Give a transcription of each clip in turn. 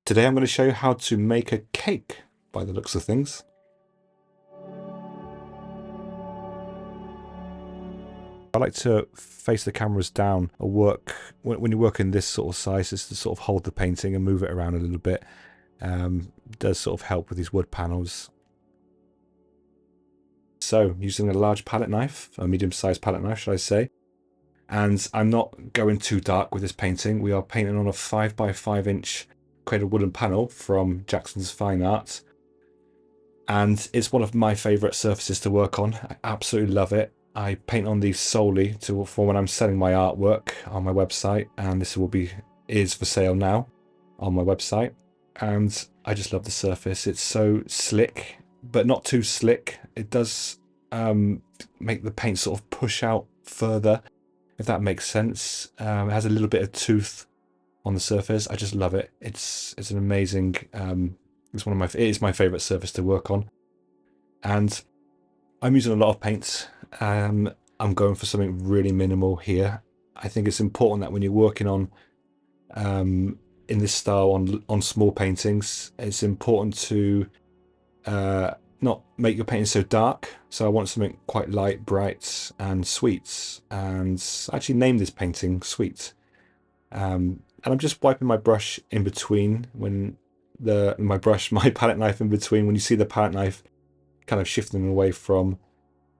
Today I'm going to show you how to make a cake by the looks of things. I like to face the cameras down or work, when you work in this sort of size, is to sort of hold the painting and move it around a little bit. Does sort of help with these wood panels. So using a large palette knife, a medium-sized palette knife should I say, and I'm not going too dark with this painting. We are painting on a 5x5 inch created wooden panel from Jackson's Fine Art. And it's one of my favourite surfaces to work on. I absolutely love it. I paint on these solely for when I'm selling my artwork on my website, and this is for sale now on my website. And I just love the surface. It's so slick, but not too slick. It does make the paint sort of push out further, if that makes sense. It has a little bit of tooth on the surface. I just love it. It's an amazing. It is my favourite surface to work on, and I'm using a lot of paints. I'm going for something really minimal here. I think it's important that when you're working on in this style on small paintings, it's important to not make your painting so dark. So I want something quite light, bright, and sweet. And I actually named this painting Sweet. And I'm just wiping my brush in between my palette knife in between. When you see the palette knife kind of shifting away from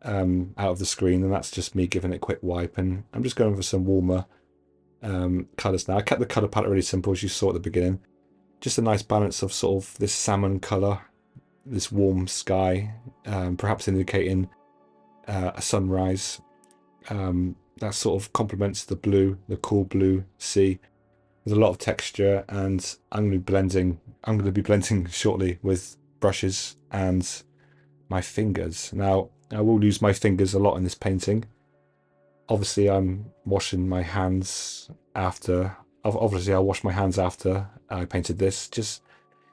out of the screen, and that's just me giving it a quick wipe. And I'm just going for some warmer colours now. I kept the colour palette really simple, as you saw at the beginning. Just a nice balance of sort of this salmon colour, this warm sky, perhaps indicating a sunrise. That sort of complements the blue, the cool blue sea. There's a lot of texture, and I'm going to be blending shortly with brushes and my fingers. Now, I will use my fingers a lot in this painting. Obviously, I'm washing my hands after. Obviously, I'll wash my hands after I painted this. Just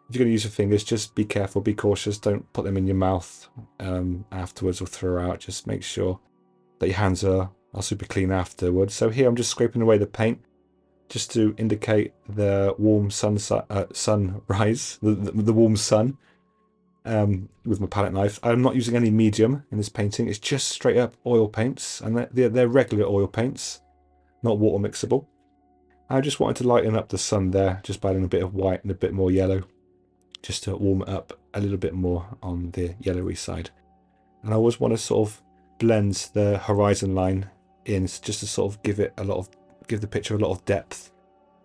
if you're going to use your fingers, just be careful, be cautious. Don't put them in your mouth afterwards or throw out. Just make sure that your hands are super clean afterwards. So here I'm just scraping away the paint, just to indicate the warm sunrise, the warm sun, with my palette knife. I'm not using any medium in this painting. It's just straight up oil paints, and they're regular oil paints, not water mixable. I just wanted to lighten up the sun there, just by adding a bit of white and a bit more yellow, just to warm it up a little bit more on the yellowy side. And I always want to sort of blend the horizon line in, just to sort of give the picture a lot of depth,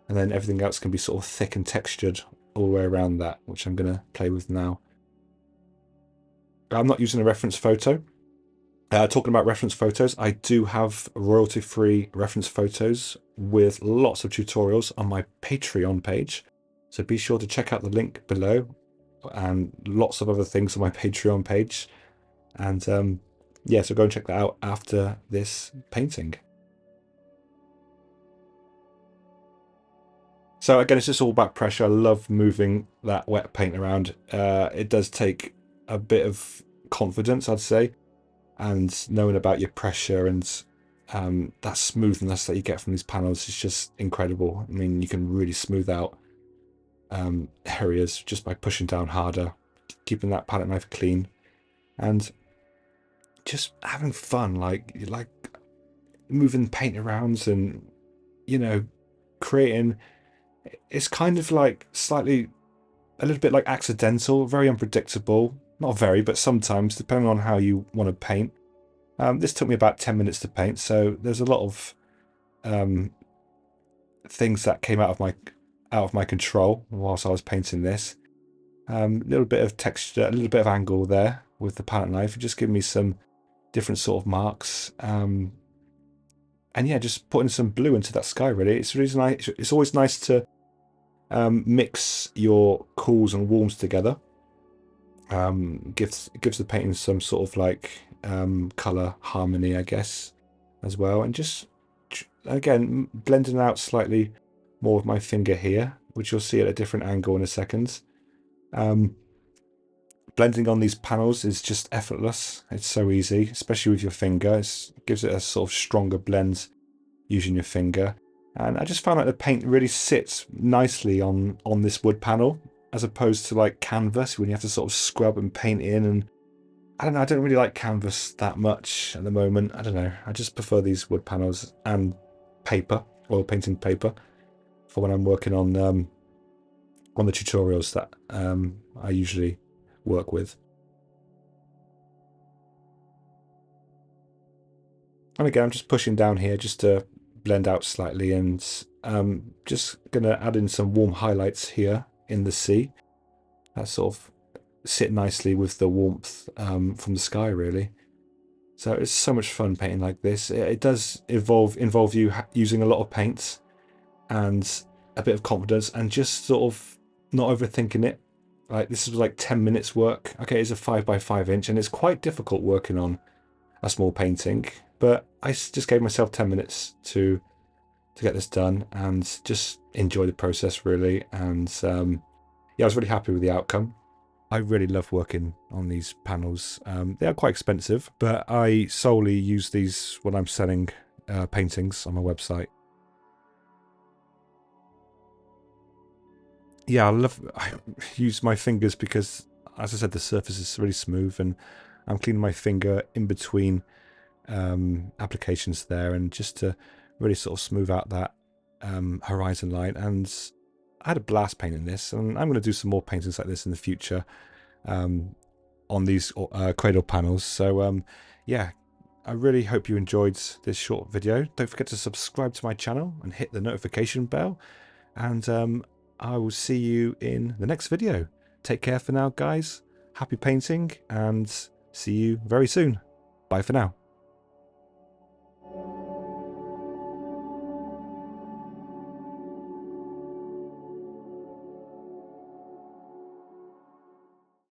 and then everything else can be sort of thick and textured all the way around that, which I'm going to play with now. I'm not using a reference photo. Talking about reference photos, I do have royalty-free reference photos with lots of tutorials on my Patreon page, so be sure to check out the link below, and lots of other things on my Patreon page. And yeah, so go and check that out after this painting. So again, it's just all about pressure. I love moving that wet paint around. It does take a bit of confidence, I'd say, and knowing about your pressure and that smoothness that you get from these panels is just incredible. I mean, you can really smooth out areas just by pushing down harder, keeping that palette knife clean, and just having fun, like moving paint around, and creating. It's kind of like a little bit like accidental, very unpredictable. Not very, but sometimes, depending on how you want to paint. This took me about 10 minutes to paint, so there's a lot of things that came out of my control whilst I was painting this. A little bit of texture, a little bit of angle there with the palette knife, just giving me some different sort of marks. And yeah, just putting some blue into that sky. Really, it's really nice. It's always nice to mix your cools and warms together. Gives the painting some sort of like color harmony, I guess, as well. And just again blending out slightly more with my finger here, which you'll see at a different angle in a second. Blending on these panels is just effortless. It's so easy, especially with your finger. It gives it a sort of stronger blend using your finger. And I just found like the paint really sits nicely on this wood panel, as opposed to like canvas when you have to sort of scrub and paint in. And I don't know, I don't really like canvas that much at the moment. I don't know, I just prefer these wood panels and paper, oil painting paper, for when I'm working on the tutorials that I usually work with. And again, I'm just pushing down here just to blend out slightly, and just gonna add in some warm highlights here in the sea that sort of sit nicely with the warmth from the sky, really. So it's so much fun painting like this. It does involve you using a lot of paints and a bit of confidence, and just sort of not overthinking it. Like, this is like 10 minutes work. Okay, it's a 5x5 inch, and it's quite difficult working on a small painting, but I just gave myself 10 minutes to get this done and just enjoy the process, really. And yeah, I was really happy with the outcome. I really love working on these panels. They are quite expensive, but I solely use these when I'm selling paintings on my website. Yeah, I use my fingers because, as I said, the surface is really smooth, and I'm cleaning my finger in between applications there, and just to really sort of smooth out that horizon line. And I had a blast painting this, and I'm going to do some more paintings like this in the future on these cradle panels. So yeah, I really hope you enjoyed this short video. Don't forget to subscribe to my channel and hit the notification bell, and I will see you in the next video. Take care for now, guys. Happy painting, and see you very soon. Bye for now.